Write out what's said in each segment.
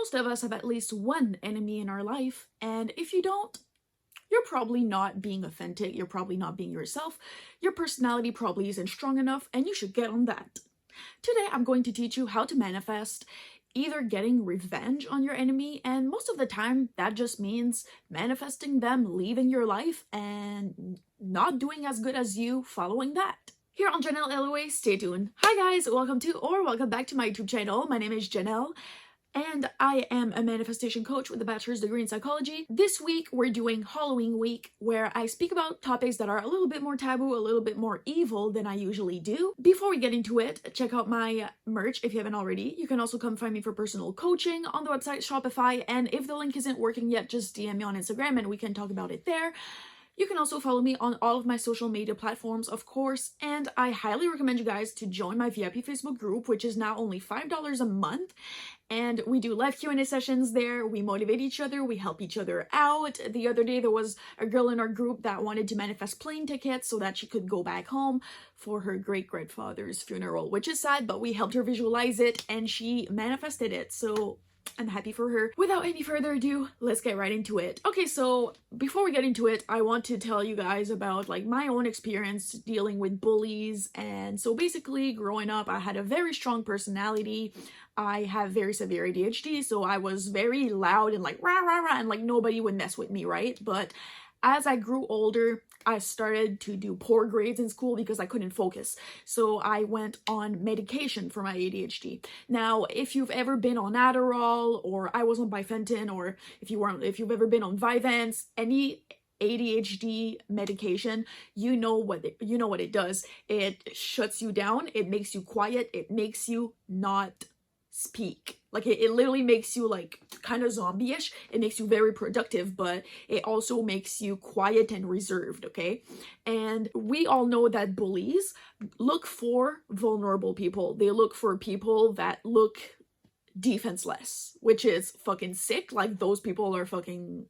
most of us have at least one enemy in our life, and if you don't, you're probably not being authentic, you're probably not being yourself, your personality probably isn't strong enough, and you should get on that. Today, I'm going to teach you how to manifest either getting revenge on your enemy, and most of the time, that just means manifesting them leaving your life and not doing as good as you following that. Here on Janelle HALLOWEEK, stay tuned. Hi guys, welcome back to my YouTube channel. My name is Janelle, and I am a manifestation coach with a bachelor's degree in psychology. This week, we're doing Halloween week, where I speak about topics that are a little bit more taboo, a little bit more evil than I usually do. Before we get into it, check out my merch if you haven't already. You can also come find me for personal coaching on the website Shopify, and if the link isn't working yet, just DM me on Instagram and we can talk about it there. You can also follow me on all of my social media platforms, of course, and I highly recommend you guys to join my VIP Facebook group, which is now only $5 a month, and we do live Q&A sessions there. We motivate each other, we help each other out. The other day, there was a girl in our group that wanted to manifest plane tickets so that she could go back home for her great-grandfather's funeral, which is sad, but we helped her visualize it, and she manifested it, so I'm happy for her. Without any further ado, let's get right into it. Okay, so before we get into it, I want to tell you guys about like my own experience dealing with bullies. And so basically growing up, I had a very strong personality. I have very severe ADHD, so I was very loud and like rah rah rah, and like nobody would mess with me, right? But as I grew older, I started to do poor grades in school because I couldn't focus. So I went on medication for my ADHD. Now, if you've ever been on Adderall, or I was on Bifenton, or if you've ever been on Vyvanse, any ADHD medication, you know what it does. It shuts you down, it makes you quiet, it makes you not speak. Like it literally makes you like kind of zombie-ish. It makes you very productive, but it also makes you quiet and reserved, okay? And we all know that bullies look for vulnerable people. They look for people that look defenseless, which is fucking sick. Like those people are fucking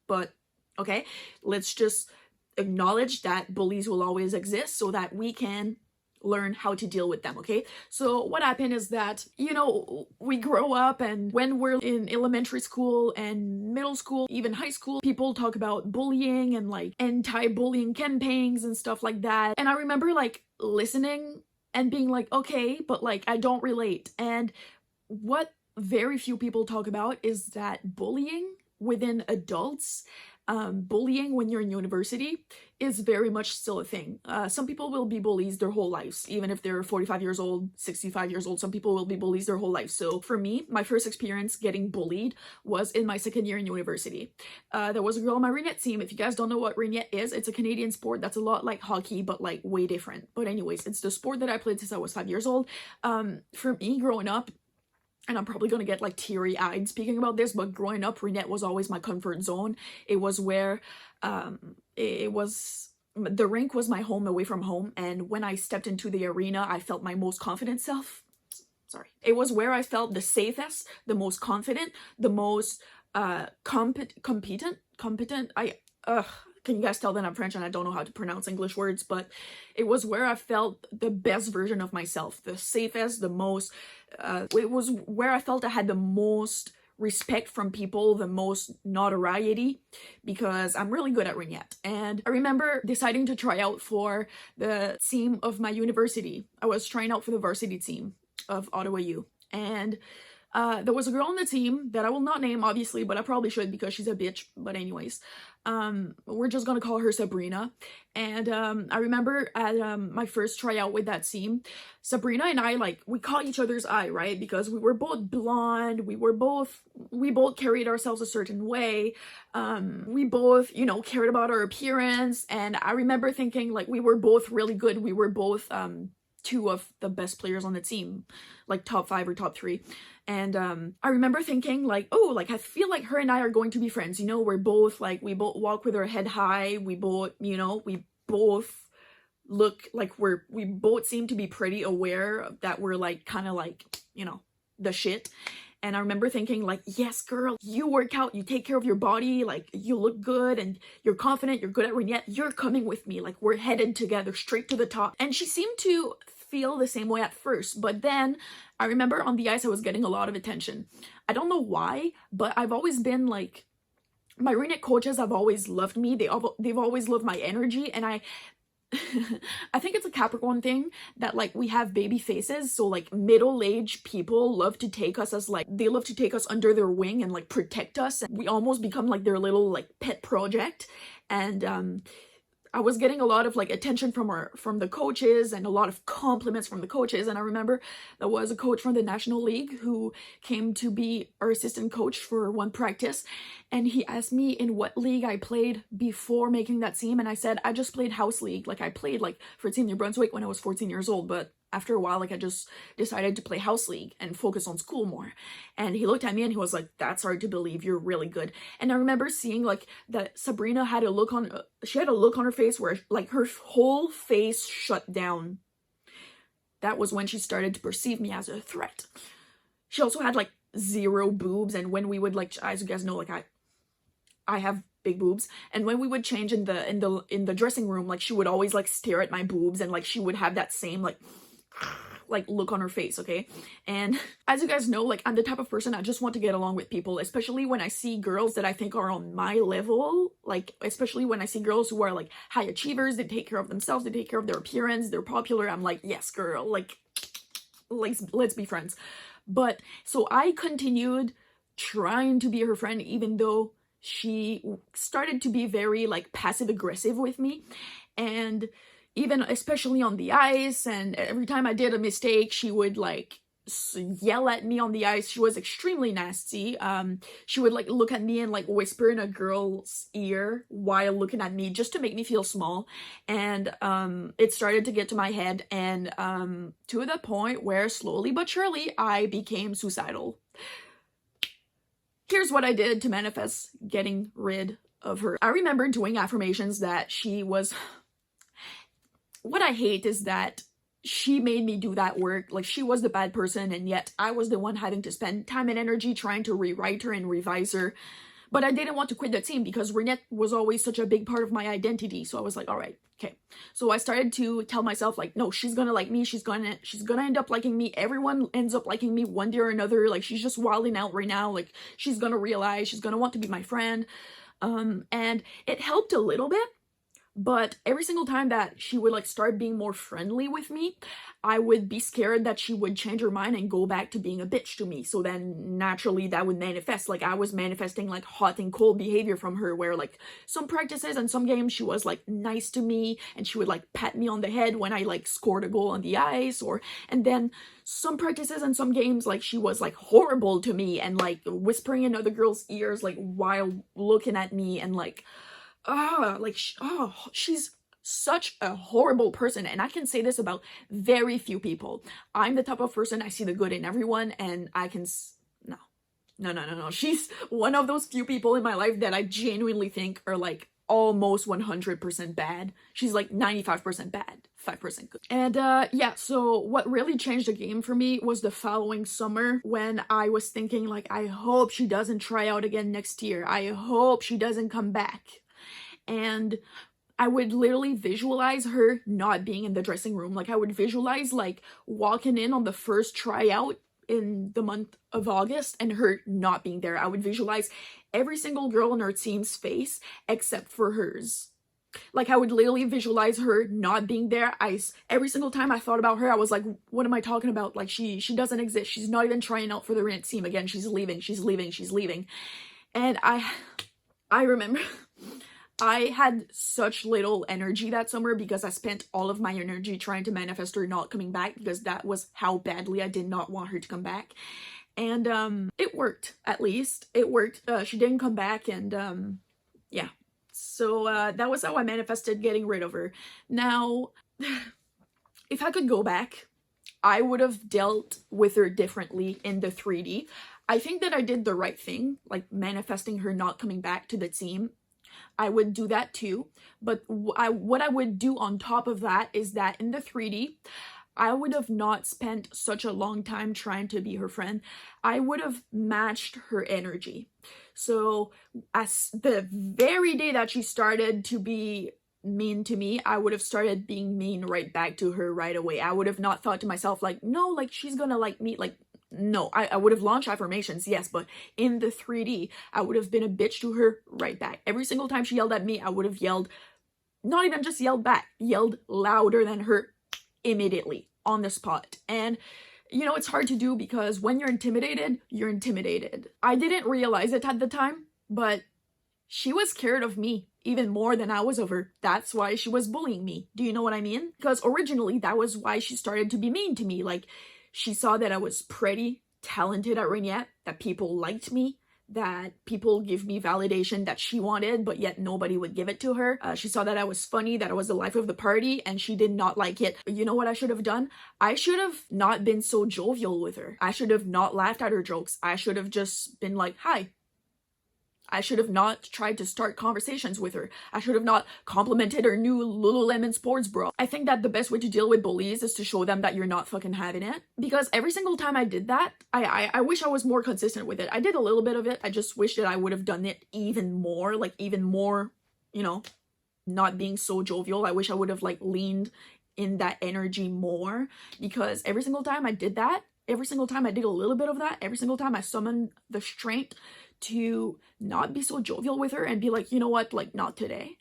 but okay, let's just acknowledge that bullies will always exist so that we can learn how to deal with them, okay? So what happened is that, you know, we grow up, and when we're in elementary school and middle school, even high school, people talk about bullying and like anti-bullying campaigns and stuff like that. And I remember like listening and being like, okay, but like I don't relate. And what very few people talk about is that bullying within adults, bullying when you're in university, is very much still a thing. Some people will be bullies their whole lives, even if they're 45 years old, 65 years old. Some people will be bullies their whole life. So for me, my first experience getting bullied was in my second year in university. There was a girl on my Ringette team. If you guys don't know what Ringette is, it's a Canadian sport that's a lot like hockey, but like way different. But anyways, it's the sport that I played since I was 5 years old. For me, growing up, and I'm probably gonna get like teary-eyed speaking about this, but growing up, Ringette was always my comfort zone. It was where, the rink was my home away from home, and when I stepped into the arena, I felt my most confident self. Sorry. It was where I felt the safest, the most confident, the most competent. Can you guys tell that I'm French and I don't know how to pronounce English words? But it was where I felt the best version of myself, the safest, the most, it was where I felt I had the most respect from people, the most notoriety, because I'm really good at Ringette. And I remember deciding to try out for the team of my university. I was trying out for the varsity team of Ottawa U. And there was a girl on the team that I will not name, obviously, but I probably should because she's a bitch. But anyways, we're just gonna call her Sabrina. And I remember at my first tryout with that team, Sabrina and I, like, we caught each other's eye, right? Because we were both blonde, we both carried ourselves a certain way. We both, you know, cared about our appearance. And I remember thinking, like, we were both really good. We were both two of the best players on the team, like top 5 or top 3. And I remember thinking like, oh, like I feel like her and I are going to be friends, you know, we both walk with our head high, we both, you know, we both look like we both seem to be pretty aware that we're like kind of like, you know, the shit. And I remember thinking like, yes, girl, you work out, you take care of your body, like you look good and you're confident, you're good at Ringette, you're coming with me, like we're headed together straight to the top. And she seemed to feel the same way at first. But then I remember on the ice I was getting a lot of attention. I don't know why, but I've always been like, my ring coaches have always loved me. They've always loved my energy, and I I think it's a Capricorn thing that like we have baby faces, so like middle-aged people love to take us as like, they love to take us under their wing and like protect us, and we almost become like their little like pet project. And I was getting a lot of like attention from the coaches and a lot of compliments from the coaches. And I remember there was a coach from the National League who came to be our assistant coach for one practice, and he asked me in what league I played before making that team, and I said I just played house league. Like I played like for Team New Brunswick when I was 14 years old, but after a while, like I just decided to play house league and focus on school more. And he looked at me and he was like, "That's hard to believe, you're really good." And I remember seeing like that Sabrina had a look on, she had a look on her face where like her whole face shut down. That was when she started to perceive me as a threat. She also had like 0 boobs, and when we would like, as you guys know, like I have big boobs, and when we would change in the dressing room, like she would always like stare at my boobs, and like she would have that same like look on her face, okay? And as you guys know, like I'm the type of person, I just want to get along with people, especially when I see girls that I think are on my level, like especially when I see girls who are like high achievers, they take care of themselves, they take care of their appearance, they're popular. I'm like, yes girl, like let's be friends. But so I continued trying to be her friend, even though she started to be very like passive aggressive with me, and even especially on the ice, and every time I did a mistake she would like yell at me on the ice. She was extremely nasty. She would like look at me and like whisper in a girl's ear while looking at me just to make me feel small. And it started to get to my head, and to the point where slowly but surely I became suicidal. Here's what I did to manifest getting rid of her. I remember doing affirmations that she was... What I hate is that she made me do that work. Like she was the bad person, and yet I was the one having to spend time and energy trying to rewrite her and revise her. But I didn't want to quit the team because Renette was always such a big part of my identity. So I was like, all right, okay. So I started to tell myself like, no, she's gonna like me. She's gonna end up liking me. Everyone ends up liking me one day or another. Like she's just wilding out right now. Like she's gonna realize, she's gonna want to be my friend. And it helped a little bit. But every single time that she would like start being more friendly with me, I would be scared that she would change her mind and go back to being a bitch to me. So then naturally that would manifest. Like I was manifesting like hot and cold behavior from her, where like some practices and some games she was like nice to me and she would like pat me on the head when I like scored a goal on the ice, and then some practices and some games like she was like horrible to me and like whispering in other girls' ears like while looking at me, and like she's such a horrible person. And I can say this about very few people. I'm the type of person, I see the good in everyone, and I can no. She's one of those few people in my life that I genuinely think are like almost 100% bad. She's like 95% bad, 5% good. And yeah, so what really changed the game for me was the following summer, when I was thinking like, I hope she doesn't try out again next year. I hope she doesn't come back. And I would literally visualize her not being in the dressing room. Like I would visualize like walking in on the first tryout in the month of August and her not being there. I would visualize every single girl on her team's face except for hers. Like I would literally visualize her not being there. Every single time I thought about her, I was like, what am I talking about? Like she doesn't exist. She's not even trying out for the Renette team again. She's leaving. And I remember I had such little energy that summer because I spent all of my energy trying to manifest her not coming back, because that was how badly I did not want her to come back. And it worked. At least it worked. She didn't come back, and yeah. So that was how I manifested getting rid of her. Now, if I could go back, I would have dealt with her differently in the 3D. I think that I did the right thing, like manifesting her not coming back to the team. I would do that too, but what I would do on top of that is that in the 3D, I would have not spent such a long time trying to be her friend. I would have matched her energy. So as the very day that she started to be mean to me, I would have started being mean right back to her right away. I would have not thought to myself like, no, like she's gonna like me, like no. I would have launched affirmations, yes, but in the 3D, I would have been a bitch to her right back. Every single time she yelled at me, I would have yelled, not even just yelled back, yelled louder than her immediately on the spot. And you know, it's hard to do because when you're intimidated, you're intimidated. I didn't realize it at the time, but she was scared of me even more than I was of her. That's why she was bullying me. Do you know what I mean? Because originally that was why she started to be mean to me. Like, she saw that I was pretty, talented at Rainiette, that people liked me, that people give me validation that she wanted, but yet nobody would give it to her. She saw that I was funny, that I was the life of the party, and she did not like it. You know what I should have done? I should have not been so jovial with her. I should have not laughed at her jokes. I should have just been like, hi. I should have not tried to start conversations with her. I should have not complimented her new Lululemon sports bra. I think that the best way to deal with bullies is to show them that you're not fucking having it. Because every single time I did that, I wish I was more consistent with it. I did a little bit of it. I just wish that I would have done it even more, like even more, you know, not being so jovial. I wish I would have like leaned in that energy more, because every single time I did that, every single time I did a little bit of that, every single time I summoned the strength to not be so jovial with her and be like, you know what, like not today.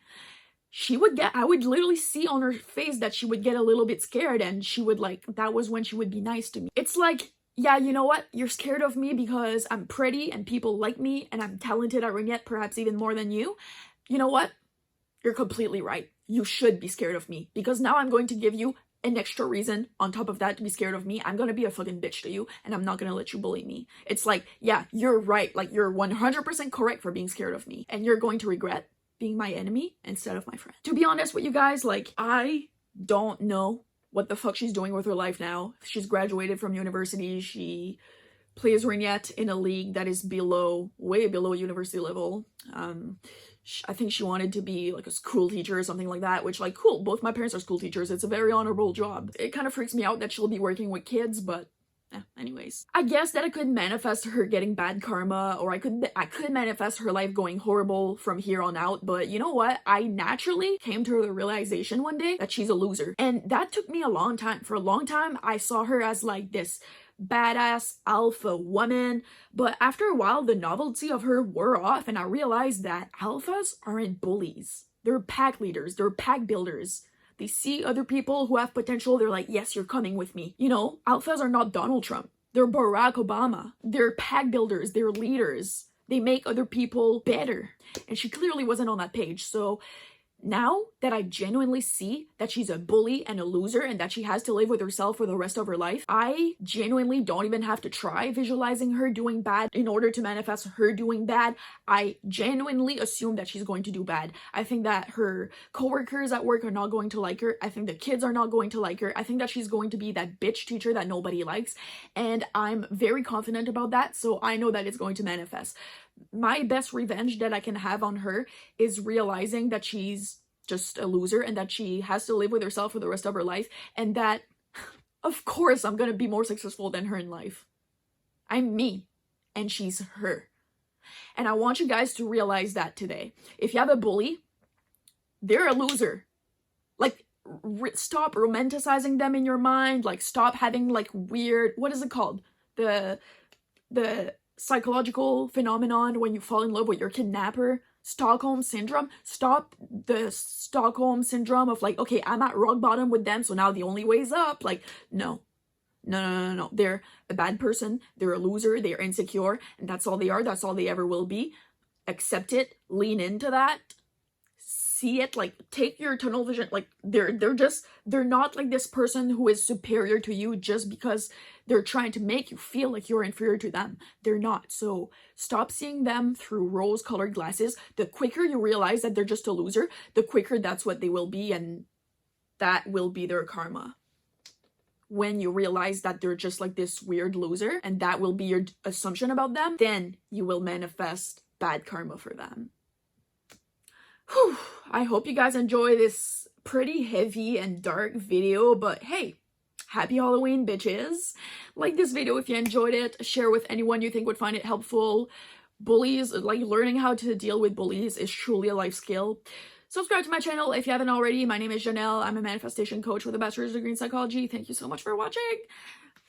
I would literally see on her face that she would get a little bit scared, and she would like, that was when she would be nice to me. It's like, yeah, you know what, you're scared of me because I'm pretty and people like me and I'm talented at Rainiette, perhaps even more than you. You know what? You're completely right. You should be scared of me, because now I'm going to give you an extra reason on top of that to be scared of me. I'm gonna be a fucking bitch to you, and I'm not gonna let you bully me. It's like, yeah, you're right. Like, you're 100% correct for being scared of me, and you're going to regret being my enemy instead of my friend. To be honest with you guys, like, I don't know what the fuck she's doing with her life now. She's graduated from university. She plays Rainiette in a league that is way below university level. I think she wanted to be like a school teacher or something like that, which, like, cool, both my parents are school teachers. It's a very honorable job. It kind of freaks me out that she'll be working with kids, but anyways. I guess that I could manifest her getting bad karma, or I could manifest her life going horrible from here on out, but you know what? I naturally came to the realization one day that she's a loser. And that took me a long time. For a long time, I saw her as like this badass alpha woman, but after a while the novelty of her wore off, and I realized that alphas aren't bullies. They're pack leaders, they're pack builders. They see other people who have potential, they're like, yes, you're coming with me. You know, alphas are not Donald Trump, they're Barack Obama. They're pack builders, they're leaders. They make other people better, and she clearly wasn't on that page. So now that I genuinely see that she's a bully and a loser and that she has to live with herself for the rest of her life, I genuinely don't even have to try visualizing her doing bad in order to manifest her doing bad. I genuinely assume that she's going to do bad. I think that her coworkers at work are not going to like her. I think the kids are not going to like her. I think that she's going to be that bitch teacher that nobody likes, and I'm very confident about that, so I know that it's going to manifest. My best revenge that I can have on her is realizing that she's just a loser and that she has to live with herself for the rest of her life, and that, of course, I'm gonna be more successful than her in life. I'm me, and she's her. And I want you guys to realize that today. If you have a bully, they're a loser. Like, stop romanticizing them in your mind. Like, stop having like weird, what is it called? The psychological phenomenon when you fall in love with your kidnapper. Stockholm syndrome. Stop the Stockholm syndrome of like, okay, I'm at rock bottom with them, so now the only way's up. Like, no. No. They're a bad person. They're a loser. They're insecure. And that's all they are. That's all they ever will be. Accept it. Lean into that. See it. Like, take your tunnel vision. Like, they're not like this person who is superior to you just because they're trying to make you feel like you're inferior to them. They're not. So stop seeing them through rose-colored glasses. The quicker you realize that they're just a loser, the quicker that's what they will be, and that will be their karma. When you realize that they're just like this weird loser, and that will be your assumption about them, then you will manifest bad karma for them. Whew. I hope you guys enjoy this pretty heavy and dark video, but hey, happy Halloween, bitches. Like this video if you enjoyed it, share with anyone you think would find it helpful. Bullies, like learning how to deal with bullies is truly a life skill. Subscribe to my channel if you haven't already. My name is Janelle. I'm a manifestation coach with a bachelor's degree in psychology. Thank you so much for watching.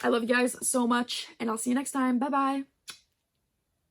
I love you guys so much, and I'll see you next time. Bye bye.